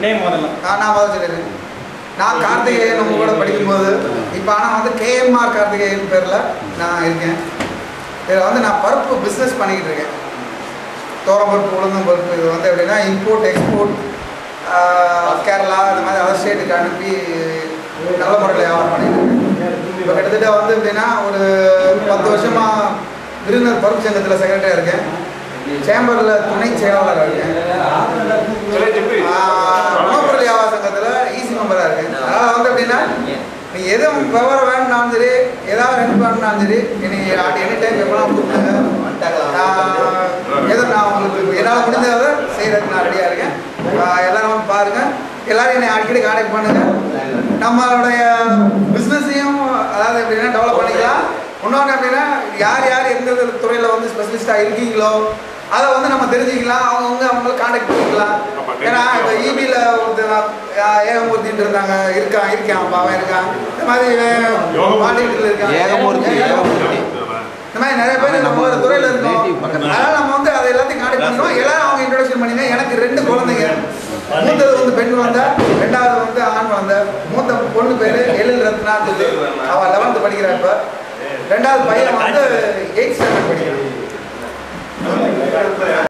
Name முதல்ல நான் முதல்ல சொல்லிடுறேன். நான் கார்த்திகேயன் உங்க கூட படிக்கும்போது இப்போ ஆனால் வந்து கேஎம்ஆர் கார்த்திகேயன் பேரில் நான் இருக்கேன். இதில் வந்து நான் பருப்பு பிஸ்னஸ் பண்ணிக்கிட்டு இருக்கேன். தோரம் பருப்பு, உளுந்தம் பருப்பு. இது வந்து எப்படின்னா இம்போர்ட் எக்ஸ்போர்ட் கேரளா இந்த மாதிரி அதர் ஸ்டேட்டுக்கு அனுப்பி நல்ல முறையில் வியாபாரம் பண்ணிட்டு இருக்கேன். இப்போ கிட்டத்தட்ட வந்து எப்படின்னா ஒரு 10 வருஷமாக விருந்தினர் பருப்பு சங்கத்தில் செக்ரட்டரியாக இருக்கேன். சேம்பரில் துணை செயலாளராக இருக்கேன். உணவுப்பொருள் வியாபார சங்கத்தில் ஈசி மெம்பராக இருக்கேன். அதனால் வந்து எப்படின்னா நீ எதுவும் விவரம் வேணும்னாலும் சரி, ஏதாவது ரெண்டு வேணும்னாலும் சரி, எனி டைம் எப்போலாம் கூப்பிடுங்க. ஏதோ நான் உங்களுக்கு என்னால் முடிஞ்சதை செய்கிறதுக்கு நான் ரெடியாக இருக்கேன். எல்லோரும் வந்து பாருங்கள். எல்லோரும் என்னை அடிக்கடி கான்டாக்ட் பண்ணுங்கள். நம்மளுடைய பிஸ்னஸையும் அதாவது எப்படின்னா டெவலப் பண்ணிக்கலாம். இன்னொன்று எப்படின்னா யார் யார் எந்த துறையில் வந்து ஸ்பெஷலிஸ்ட்டாக இருக்கீங்களோ அதை வந்து நம்ம தெரிஞ்சுக்கலாம். அவங்களை கான்டாக்ட் பண்ணிக்கலாம். ஏன்னா இப்போ ஈபியில் ஒருத்தர் ஏகமூர்த்தின்னு இருந்தாங்க, இருக்கான் பாவம் இருக்கான். இந்த மாதிரி பாண்டியில் இருக்காங்க, இந்த மாதிரி நிறைய பேர் நம்ம ஒரு துறையில் இருக்கோம். அதனால் நம்ம வந்து அதை எல்லாத்தையும் கான்டாக்ட் பண்ணுறோம். எல்லாரும் அவங்க இன்ட்ரோடக்ஷன் பண்ணிங்க. எனக்கு 2 குழந்தைங்க. மூத்தது வந்து பெண் குழந்தை, 2வது வந்து ஆண் குழந்தை. மூத்த பொண்ணு பேர் எழில் ரத்னான்னு சொல்லி அவள் 11th படிக்கிறா. இப்போ 2வது பையன் வந்து 8th ஸ்டாண்டர்ட் படிக்கிறான்.